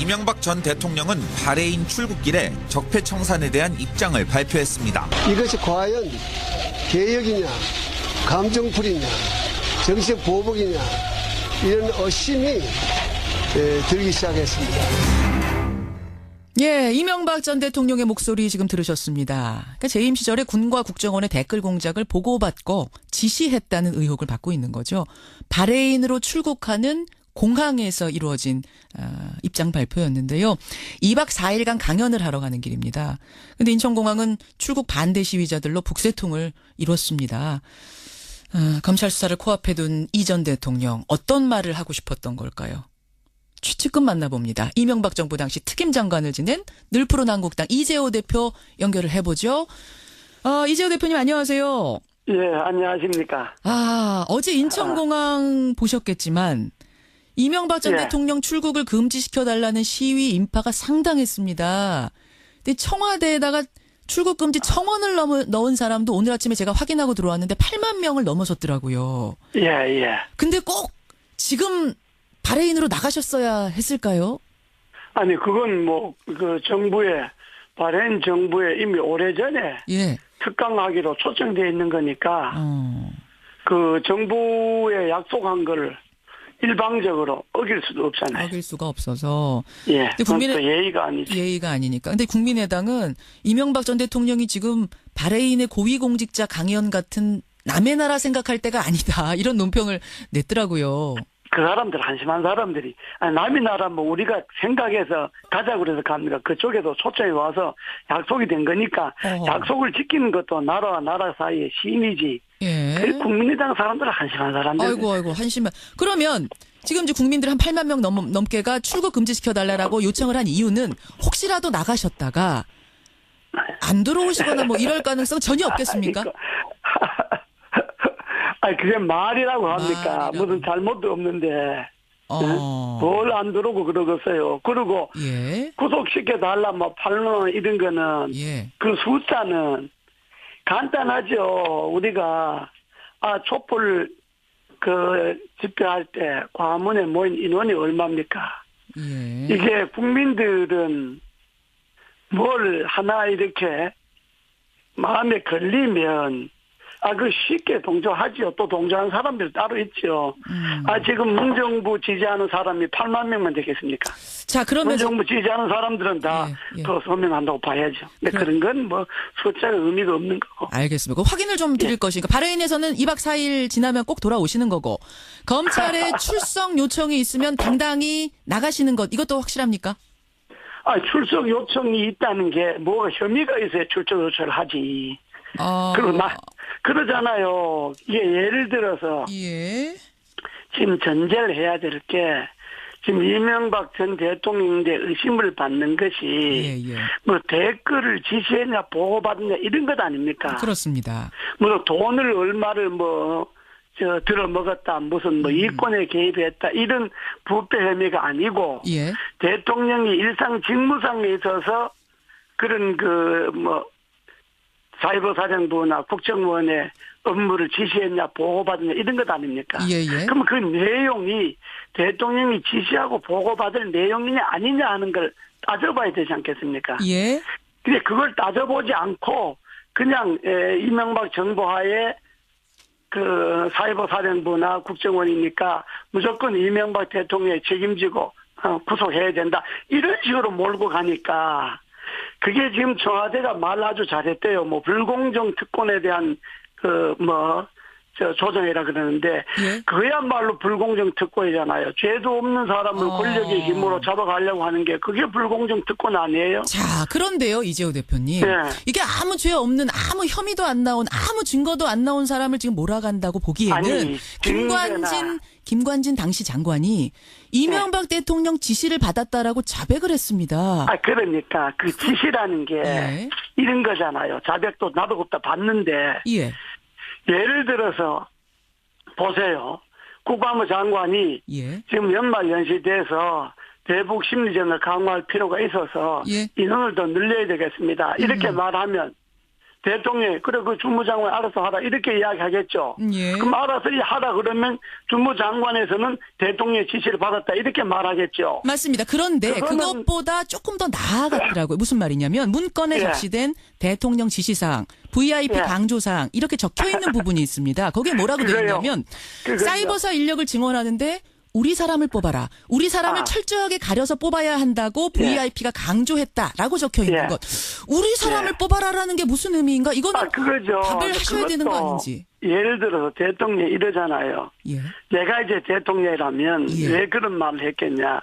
이명박 전 대통령은 바레인 출국길에 적폐청산에 대한 입장을 발표했습니다. 이것이 과연 개혁이냐, 감정풀이냐, 정치적 보복이냐 이런 의심이 들기 시작했습니다. 예, 이명박 전 대통령의 목소리 지금 들으셨습니다. 그러니까 재임 시절에 군과 국정원의 댓글 공작을 보고받고 지시했다는 의혹을 받고 있는 거죠. 바레인으로 출국하는 공항에서 이루어진 입장 발표였는데요. 2박 4일간 강연을 하러 가는 길입니다. 근데 인천공항은 출국 반대 시위자들로 북새통을 이뤘습니다. 검찰 수사를 코앞에 둔 이 전 대통령 어떤 말을 하고 싶었던 걸까요? 취측금 만나봅니다. 이명박 정부 당시 특임장관을 지낸 늘푸른 한국당 이재호 대표 연결을 해보죠. 이재호 대표님 안녕하세요. 예, 안녕하십니까. 어제 인천공항 보셨겠지만 이명박 전 대통령 출국을 금지시켜달라는 시위 인파가 상당했습니다. 근데 청와대에다가 출국 금지 청원을 넣은 사람도 오늘 아침에 제가 확인하고 들어왔는데 8만 명을 넘어섰더라고요. 예. 근데 꼭 지금 바레인으로 나가셨어야 했을까요? 아니, 그건 바레인 정부에 이미 오래전에 특강하기로 초청되어 있는 거니까, 그 정부에 약속한 걸 일방적으로 어길 수도 없잖아요. 어길 수가 없어서. 예. 그건 또 예의가 아니죠. 예의가 아니니까. 근데 국민의당은 이명박 전 대통령이 지금 바레인의 고위공직자 강연 같은 남의 나라 생각할 때가 아니다. 이런 논평을 냈더라고요. 그 사람들, 한심한 사람들이, 남의 나라 우리가 생각해서 가자고 그래서 갑니다. 그쪽에도 초청이 와서 약속이 된 거니까, 약속을 지키는 것도 나라와 나라 사이의 신이지. 예. 그 국민의당 사람들은 한심한 사람들. 아이고, 한심한. 그러면 지금 이제 국민들 한 8만 명 넘게가 출국 금지시켜달라고 요청을 한 이유는 혹시라도 나가셨다가 안 들어오시거나 이럴 가능성 전혀 없겠습니까? 그게 말이라고 합니까? 무슨 잘못도 없는데. 뭘 안 들어오고 그러겠어요. 그리고 구속시켜달라 8만 이런 거는 그 숫자는 간단하죠. 우리가 촛불 집회할 때 광화문에 모인 인원이 얼마입니까? 이게 국민들은 뭘 하나 이렇게 마음에 걸리면 쉽게 동조하지요. 또 동조하는 사람들 따로 있죠. 지금 문정부 지지하는 사람이 8만 명만 되겠습니까? 자, 그러면 문정부 지지하는 사람들은 다 더 서명한다고 봐야죠. 근데 그런 건 숫자가 의미가 없는 거고. 알겠습니다. 확인을 좀 드릴 것이니까 바레인에서는 2박 4일 지나면 꼭 돌아오시는 거고 검찰에 출석 요청이 있으면 당당히 나가시는 것 이것도 확실합니까? 출석 요청이 있다는 게 뭐가 혐의가 있어야 출석 요청을 하지. 그리고 그러잖아요. 이게 예를 들어서 지금 전제를 해야 될 게 지금 이명박 전 대통령인데 의심을 받는 것이 댓글을 지시했냐 보고받느냐 이런 것 아닙니까? 그렇습니다. 돈을 얼마를 들어먹었다 무슨 이권에 개입했다 이런 부패 혐의가 아니고 대통령이 일상 직무상에 있어서 그런 사이버사령부나 국정원의 업무를 지시했냐 보고받느냐 이런 것 아닙니까? 그럼 그 내용이 대통령이 지시하고 보고받을 내용이냐 아니냐 하는 걸 따져봐야 되지 않겠습니까? 근데 그걸 따져보지 않고 그냥 이명박 정부 하에 그 사이버사령부나 국정원이니까 무조건 이명박 대통령이 책임지고 구속해야 된다 이런 식으로 몰고 가니까 그게 지금 청와대가 말 아주 잘했대요. 불공정 특권에 대한 조정이라 그러는데 그야말로 불공정 특권이잖아요. 죄도 없는 사람을 권력의 힘으로 잡아가려고 하는 게 그게 불공정 특권 아니에요? 자, 그런데요, 이재호 대표님. 이게 아무 죄 없는 아무 혐의도 안 나온 아무 증거도 안 나온 사람을 지금 몰아간다고 보기에는 김관진 당시 장관이 이명박 대통령 지시를 받았다라고 자백을 했습니다. 그러니까 그 지시라는 게 이런 거잖아요. 자백도 나도 그때 봤는데 예를 들어서 보세요. 국방부 장관이 지금 연말 연시돼서 대북 심리전을 강화할 필요가 있어서 인원을 더 늘려야 되겠습니다. 이렇게 말하면 대통령이 그래 그 주무장관 알아서 하라 이렇게 이야기하겠죠. 예. 그럼 알아서 하라 그러면 주무장관에서는 대통령의 지시를 받았다 이렇게 말하겠죠. 맞습니다. 그런데 그것보다 조금 더 나아갔더라고요. 무슨 말이냐면 문건에 적시된 대통령 지시사항, VIP 강조사항 이렇게 적혀있는 부분이 있습니다. 거기에 뭐라고 되어 있냐면 사이버사 인력을 증원하는데 우리 사람을 뽑아라. 우리 사람을 철저하게 가려서 뽑아야 한다고 VIP가 강조했다라고 적혀 있는 것. 우리 사람을 뽑아라라는 게 무슨 의미인가? 이거는 그거죠. 답을 하셔야 되는 거 아닌지. 예를 들어서 대통령이 이러잖아요. 예. 내가 이제 대통령이라면 왜 그런 말을 했겠냐.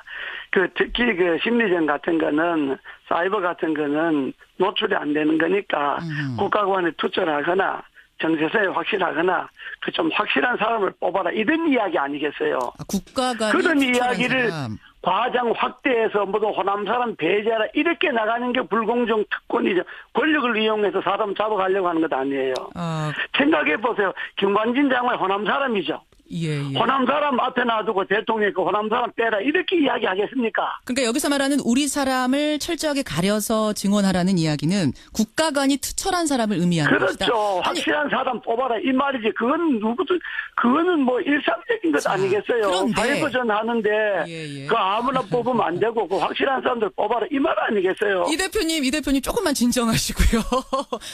특히 심리전 같은 거는 사이버 같은 거는 노출이 안 되는 거니까 국가관에 투자를 하거나 정체성이 확실하거나 그 좀 확실한 사람을 뽑아라 이런 이야기 아니겠어요. 국가가 그런 이야기를 과장 확대해서 모두 호남 사람 배제하라 이렇게 나가는 게 불공정 특권이죠. 권력을 이용해서 사람 잡아가려고 하는 것 아니에요. 생각해 보세요. 김관진 장관 호남 사람이죠. 예. 호남 사람 앞에 놔두고 대통령이 그 호남 사람 빼라 이렇게 이야기하겠습니까? 그러니까 여기서 말하는 우리 사람을 철저하게 가려서 증언하라는 이야기는 국가관이 투철한 사람을 의미하는 것이다. 그렇죠. 확실한 사람 뽑아라 이 말이지. 그거는 뭐 일상적인 것 아니겠어요. 그런데 사회버전 하는데 그 아무나 뽑으면 안 되고 그 확실한 사람들 뽑아라 이 말 아니겠어요. 이 대표님 조금만 진정하시고요.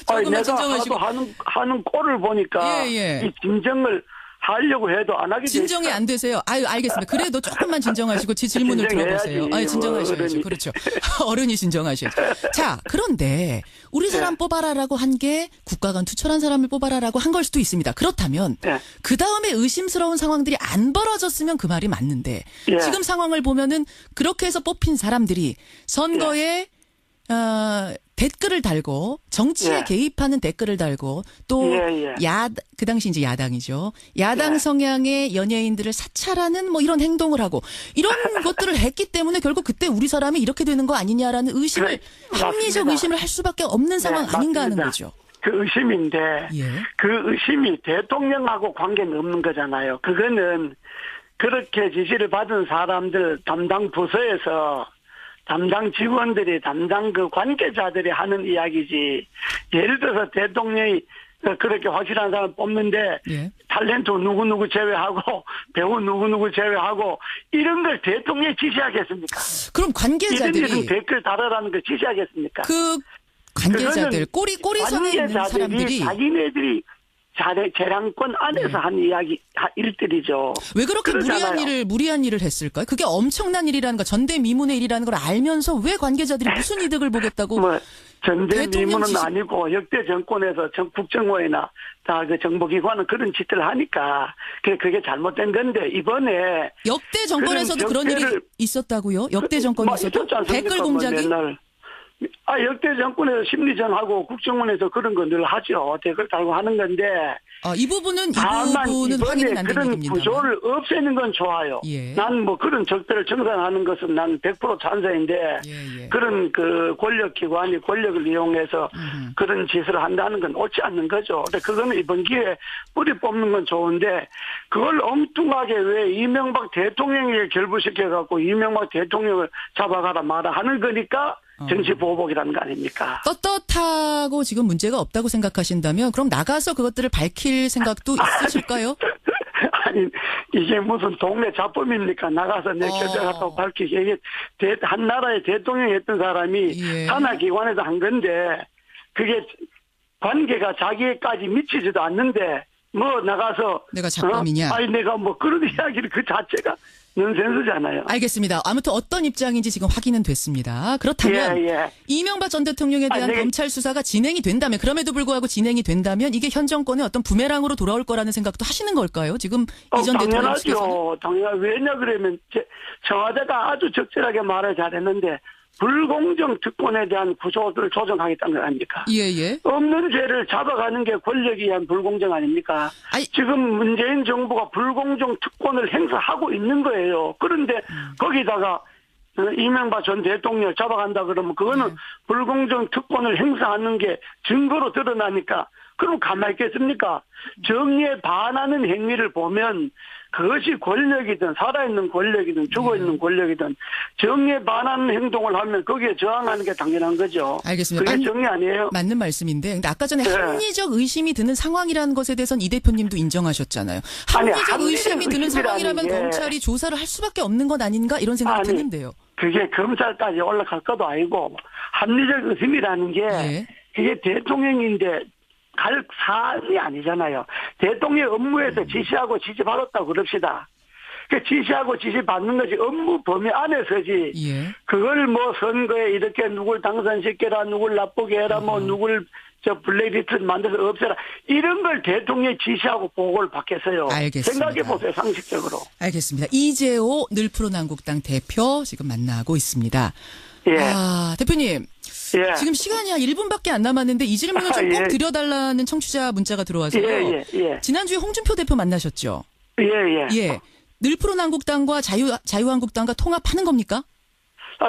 조금만 진정하시고 하는 꼴을 보니까 이 진정을 하려고 해도 안 하게 되죠. 진정이 안 되세요. 알겠습니다. 그래도 조금만 진정하시고 제 질문을 들어보세요. 진정하셔야죠. 그렇죠. 어른이 진정하셔야죠. 자, 그런데 우리 사람 뽑아라라고 한 게 국가간 투철한 사람을 뽑아라라고 한 걸 수도 있습니다. 그렇다면 그 다음에 의심스러운 상황들이 안 벌어졌으면 그 말이 맞는데 지금 상황을 보면은 그렇게 해서 뽑힌 사람들이 선거에 댓글을 달고 정치에 개입하는 댓글을 달고 또 그 당시 이제 야당이죠. 야당 성향의 연예인들을 사찰하는 뭐 이런 행동을 하고 이런 것들을 했기 때문에 결국 그때 우리 사람이 이렇게 되는 거 아니냐라는 의심을 합리적 의심을 할 수밖에 없는 상황 아닌가 하는 거죠. 그 의심인데 그 의심이 대통령하고 관계는 없는 거잖아요. 그거는 그렇게 지시를 받은 사람들 담당 부서에서 담당 직원들이 담당 관계자들이 하는 이야기지. 예를 들어서 대통령이 그렇게 확실한 사람 뽑는데 탤런트 누구누구 제외하고 배우 누구누구 제외하고 이런 걸 대통령이 지시하겠습니까? 그럼 관계자들이 댓글 달아라는 걸 지시하겠습니까? 그 관계자들 꼬리선에 있는 사람들이 자기네들이 재량권 안에서 한 일들이죠. 왜 그렇게 무리한 일을 했을까요? 그게 엄청난 일이라는 거, 전대미문의 일이라는 걸 알면서 왜 관계자들이 무슨 이득을 보겠다고? 전대미문은 아니고 역대 정권에서 국정원이나 다 그 정보기관은 그런 짓을 하니까 그게 잘못된 건데 이번에 역대 정권에서도 그런 일이 있었다고요? 역대 정권에서도 댓글 공작이? 역대 정권에서 심리전하고 국정원에서 그런 거 늘 하죠. 댓글 달고 하는 건데. 이 부분은 확인은 안 되는 그런 얘기입니다. 구조를 없애는 건 좋아요. 난 뭐 그런 적들을 정산하는 것은 난 100% 찬성인데 그런 권력기관이 권력을 이용해서 그런 짓을 한다는 건 옳지 않는 거죠. 근데 그거는 이번 기회에 뿌리 뽑는 건 좋은데 그걸 엉뚱하게 왜 이명박 대통령에게 결부시켜갖고 이명박 대통령을 잡아가라 마라 하는 거니까 정치 보복이라는 거 아닙니까? 떳떳하고 지금 문제가 없다고 생각하신다면 그럼 나가서 그것들을 밝힐 생각도 있으실까요? 아니 이게 무슨 동네 잡범입니까? 나가서 내 결정했다고 밝히기. 이게 한 나라의 대통령이 했던 사람이 산하기관에서 한 건데 그게 관계가 자기에까지 미치지도 않는데 뭐 나가서 내가 잡범이냐? 내가 뭐 그런 이야기를 그 자체가 넌센스잖아요. 알겠습니다. 아무튼 어떤 입장인지 지금 확인은 됐습니다. 그렇다면 이명박 전 대통령에 대한 검찰 수사가 진행이 된다면 그럼에도 불구하고 진행이 된다면 이게 현 정권의 어떤 부메랑으로 돌아올 거라는 생각도 하시는 걸까요? 지금 이전 대통령 측에서는. 당연하죠. 왜냐 그러면 청와대가 아주 적절하게 말을 잘했는데 불공정 특권에 대한 구조를 조정하겠다는 거 아닙니까? 없는 죄를 잡아가는 게 권력에 의한 불공정 아닙니까? 지금 문재인 정부가 불공정 특권을 행사하고 있는 거예요. 그런데 거기다가 이명박 전 대통령 잡아간다 그러면 그거는 불공정 특권을 행사하는 게 증거로 드러나니까 그럼 가만히 있겠습니까? 정의에 반하는 행위를 보면 그것이 권력이든 살아있는 권력이든 죽어있는 권력이든 정의에 반하는 행동을 하면 거기에 저항하는 게 당연한 거죠. 알겠습니다. 그게 정의 아니에요? 맞는 말씀인데 근데 아까 전에 네. 합리적 의심이 드는 상황이라는 것에 대해서는 이 대표님도 인정하셨잖아요. 합리적 의심이 드는 상황이라면 검찰이 조사를 할 수밖에 없는 것 아닌가 이런 생각이 드는데요. 그게 검찰까지 올라갈 것도 아니고 합리적 의심이라는 게 예. 그게 대통령인데 갈 사안이 아니잖아요. 대통령 업무에서 지시하고 지시받았다고 그럽시다. 그 지시하고 지시받는 것이 업무 범위 안에서지. 예. 그걸 뭐 선거에 이렇게 누굴 당선시켜라, 누굴 나쁘게 해라, 뭐 누굴 블랙리스트 만들어서 없애라. 이런 걸 대통령이 지시하고 보고를 받겠어요. 알겠습니다. 생각해보세요, 상식적으로. 알겠습니다. 이재호 늘푸른한국당 대표 지금 만나고 있습니다. 예. 아, 대표님. 예. 지금 시간이 한 1분밖에 안 남았는데 이 질문을 좀 꼭 드려달라는 청취자 문자가 들어와서요. 예. 지난주에 홍준표 대표 만나셨죠? 예. 예. 늘푸른한국당과 자유한국당과 통합하는 겁니까?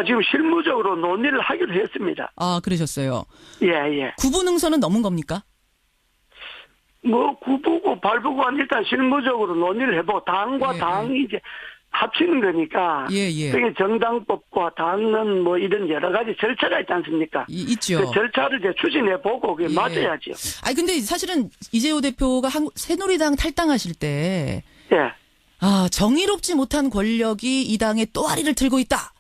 지금 실무적으로 논의를 하기로 했습니다. 아, 그러셨어요. 예. 구분응선은 넘은 겁니까? 뭐 구부고 발부고는 일단 실무적으로 논의를 해보고 당과 당이 이제 합치는 거니까. 예. 그게 정당법과 당은 뭐 이런 여러 가지 절차가 있지 않습니까? 있죠. 그 절차를 이제 추진해보고 그게 맞아야죠. 아니 근데 사실은 이재호 대표가 새누리당 탈당하실 때 예. 정의롭지 못한 권력이 이 당에 또아리를 들고 있다.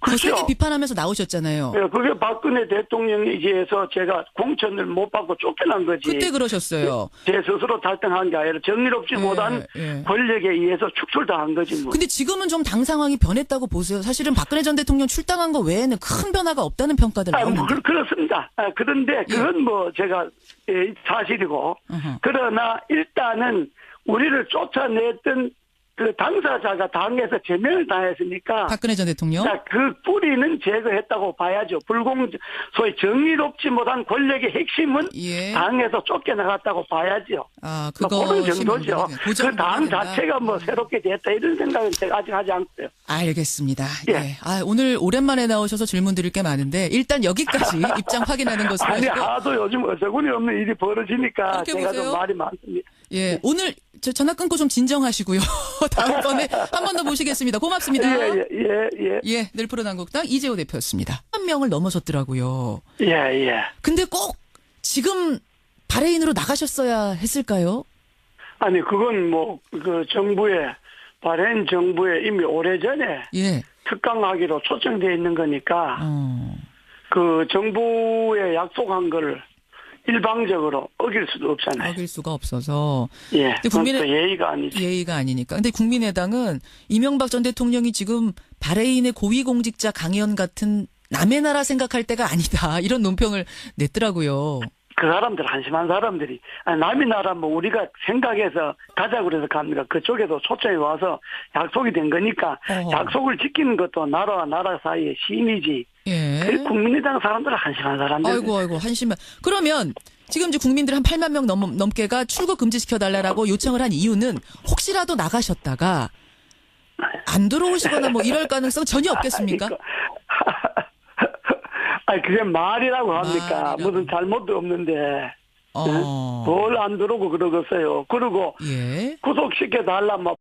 그렇죠. 세게 비판하면서 나오셨잖아요. 예, 그게 박근혜 대통령에 의해서 제가 공천을 못 받고 쫓겨난 거지. 그때 그러셨어요. 제 스스로 탈당한 게 아니라 정의롭지 못한 권력에 의해서 축출당한 거지 뭐. 근데 지금은 좀 당 상황이 변했다고 보세요. 사실은 박근혜 전 대통령 출당한 거 외에는 큰 변화가 없다는 평가들 나오는데. 그렇습니다. 그런데 그건 뭐 제가 사실이고. 그러나 일단은 우리를 쫓아냈던 그 당사자가 당에서 제명을 당했으니까. 박근혜 전 대통령? 그 뿌리는 제거했다고 봐야죠. 소위 정의롭지 못한 권력의 핵심은 당에서 쫓겨나갔다고 봐야죠. 그런 정도죠. 그 당 자체가 뭐 새롭게 됐다 이런 생각은 제가 아직 하지 않고요. 알겠습니다. 예. 오늘 오랜만에 나오셔서 질문 드릴 게 많은데 일단 여기까지 입장 확인하는 것으로 아니 하시고. 하도 요즘 어처구니 없는 일이 벌어지니까 제가 보세요. 좀 말이 많습니다. 예, 오늘 전화 끊고 좀 진정하시고요. 다음번에 한 번 더 모시겠습니다. 고맙습니다. 예. 늘푸른한국당 이재호 대표였습니다. 1명을 넘어섰더라고요. 예. 근데 꼭 지금 바레인으로 나가셨어야 했을까요? 아니 그건 뭐 그 바레인 정부에 이미 오래전에 특강하기로 초청돼 있는 거니까 그 정부에 약속한 걸 일방적으로 어길 수도 없잖아요. 어길 수가 없어서. 예. 그건 또 예의가 아니죠. 예의가 아니니까. 근데 국민의당은 이명박 전 대통령이 지금 바레인의 고위공직자 강연 같은 남의 나라 생각할 때가 아니다. 이런 논평을 냈더라고요. 그 사람들 한심한 사람들이 남의 나라 뭐 우리가 생각해서 가자고 그래서 갑니다. 그쪽에도 초청이 와서 약속이 된 거니까 약속을 지키는 것도 나라와 나라 사이의 신이지. 그 국민의당 사람들은 한심한 사람들. 아이고 한심한. 그러면 지금 이제 국민들 한 8만 명 넘게가 출국 금지시켜달라고 요청을 한 이유는 혹시라도 나가셨다가 안 들어오시거나 뭐 이럴 가능성 전혀 없겠습니까? 그게 말이라고 합니까? 무슨 잘못도 없는데. 뭘 안 들어오고 그러겠어요. 그리고 구속시켜달라 뭐.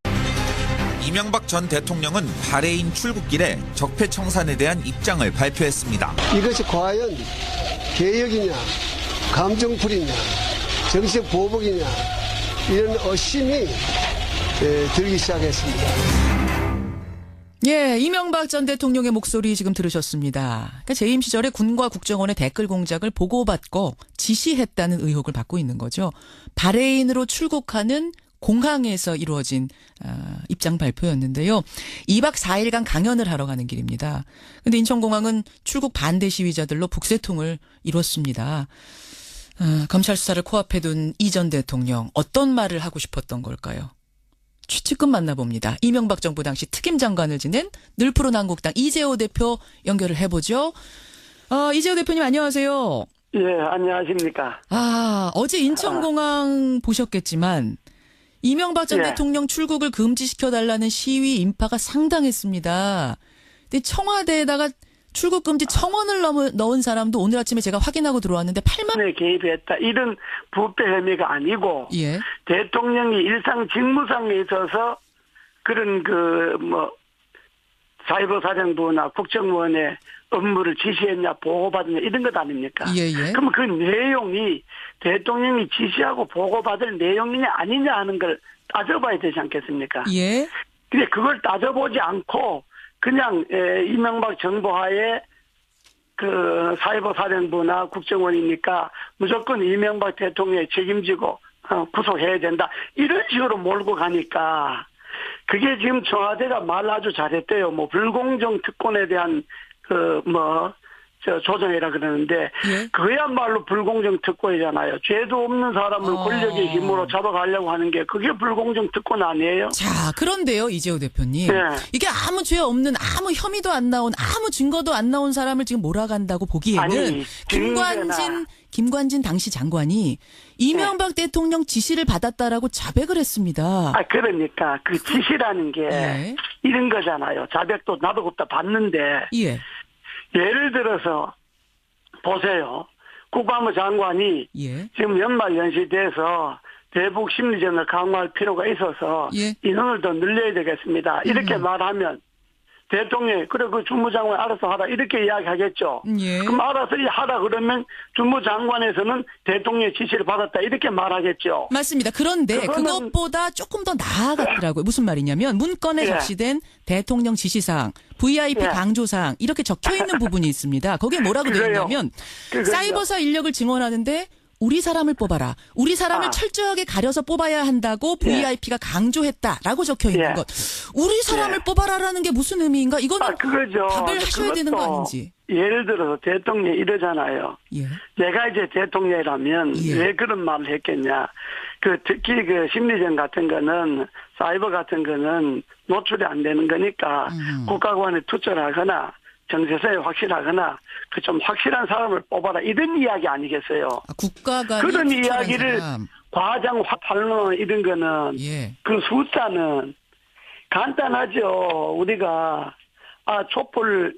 이명박 전 대통령은 바레인 출국길에 적폐 청산에 대한 입장을 발표했습니다. 이것이 과연 개혁이냐, 감정풀이냐, 정치적 보복이냐 이런 의심이 들기 시작했습니다. 예, 이명박 전 대통령의 목소리 지금 들으셨습니다. 그러니까 재임 시절에 군과 국정원의 댓글 공작을 보고받고 지시했다는 의혹을 받고 있는 거죠. 바레인으로 출국하는 공항에서 이루어진 입장 발표였는데요. 2박 4일간 강연을 하러 가는 길입니다. 근데 인천공항은 출국 반대 시위자들로 북새통을 이뤘습니다. 검찰 수사를 코앞에 둔 이 전 대통령 어떤 말을 하고 싶었던 걸까요? 취측금 만나봅니다. 이명박 정부 당시 특임 장관을 지낸 늘푸른한국당 이재호 대표 연결을 해보죠. 이재호 대표님 안녕하세요. 예, 안녕하십니까. 어제 인천공항 보셨겠지만 이명박 전 대통령 출국을 금지시켜달라는 시위 인파가 상당했습니다. 근데 청와대에다가 출국 금지 청원을 넣은 사람도 오늘 아침에 제가 확인하고 들어왔는데 8만 개입했다. 이런 부패 혐의가 아니고 예. 대통령이 일상 직무상에 있어서 그런 사이버 사령부나 국정원의 업무를 지시했냐 보고받았냐 이런 것 아닙니까? 예예. 그럼 그 내용이 대통령이 지시하고 보고받을 내용이냐 아니냐 하는 걸 따져봐야 되지 않겠습니까? 예. 근데 그걸 따져보지 않고 그냥 이명박 정부하에 그 사이버 사령부나 국정원이니까 무조건 이명박 대통령이 책임지고 구속해야 된다. 이런 식으로 몰고 가니까 그게 지금 청와대가 말 아주 잘했대요. 불공정 특권에 대한 조정이라 그러는데 예? 그야말로 불공정 특권이잖아요. 죄도 없는 사람을 권력의 힘으로 잡아가려고 하는 게 그게 불공정 특권 아니에요? 자, 그런데요, 이재호 대표님. 네. 이게 아무 죄 없는 아무 혐의도 안 나온 아무 증거도 안 나온 사람을 지금 몰아간다고 보기에는 아니, 김관진 당시 장관이 이명박 대통령 지시를 받았다라고 자백을 했습니다. 그러니까 그 지시라는 게 예. 이런 거잖아요. 자백도 나도 그때 봤는데 예. 예를 들어서 보세요. 국방부 장관이 예. 지금 연말연시돼서 대북 심리전을 강화할 필요가 있어서 예. 인원을 더 늘려야 되겠습니다. 이렇게 말하면 대통령이 그래 그 주무장관 알아서 하라 이렇게 이야기하겠죠. 예. 그럼 알아서 하라 그러면 주무장관에서는 대통령의 지시를 받았다 이렇게 말하겠죠. 맞습니다. 그런데 그거는 그것보다 조금 더 나아갔더라고요. 무슨 말이냐면 문건에 예. 적시된 대통령 지시사항, VIP 예. 강조사항 이렇게 적혀있는 부분이 있습니다. 거기에 뭐라고 되어 있냐면 사이버사 인력을 증원하는데 우리 사람을 뽑아라. 우리 사람을 철저하게 가려서 뽑아야 한다고 VIP가 강조했다라고 적혀 있는 것. 우리 사람을 뽑아라라는 게 무슨 의미인가? 이거는 그거죠. 답을 하셔야 되는 거 아닌지. 예를 들어서 대통령이 이러잖아요. 예. 내가 이제 대통령이라면 예. 왜 그런 말을 했겠냐. 특히 심리전 같은 거는 사이버 같은 거는 노출이 안 되는 거니까 국가관에 투자를 하거나 정세서에 확실하거나 그 좀 확실한 사람을 뽑아라 이런 이야기 아니겠어요. 국가가 그런 이야기를 과장 반론 이런 거는 예. 그 숫자는 간단하죠. 우리가 촛불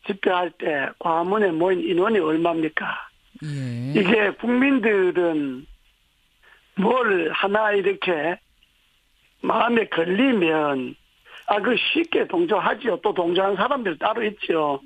집회할 때 광화문에 모인 인원이 얼마입니까? 예. 이게 국민들은 뭘 하나 이렇게 마음에 걸리면 쉽게 동조하지요. 또 동조하는 사람들 따로 있죠.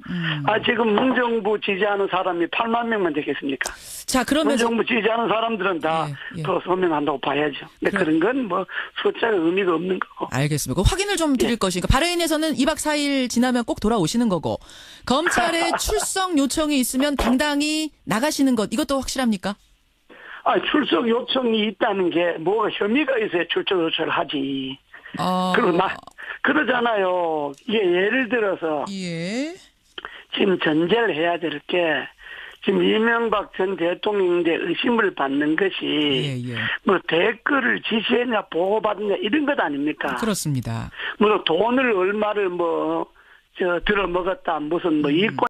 지금 문정부 지지하는 사람이 8만 명만 되겠습니까? 자, 그러면 문정부 지지하는 사람들은 다 더 서명한다고 봐야죠. 근데 그런 건 숫자가 의미가 없는 거고. 알겠습니다. 확인을 좀 드릴 것이니까 바레인에서는 2박 4일 지나면 꼭 돌아오시는 거고 검찰에 출석 요청이 있으면 당당히 나가시는 것 이것도 확실합니까? 출석 요청이 있다는 게 뭐가 혐의가 있어야 출석 요청을 하지. 그러잖아요. 이게 예를 들어서 예. 지금 전제를 해야 될 게 지금 이명박 전 대통령인데 의심을 받는 것이 댓글을 지시했냐 보고받았냐 이런 것 아닙니까? 그렇습니다. 돈을 얼마를 들어먹었다 무슨 이권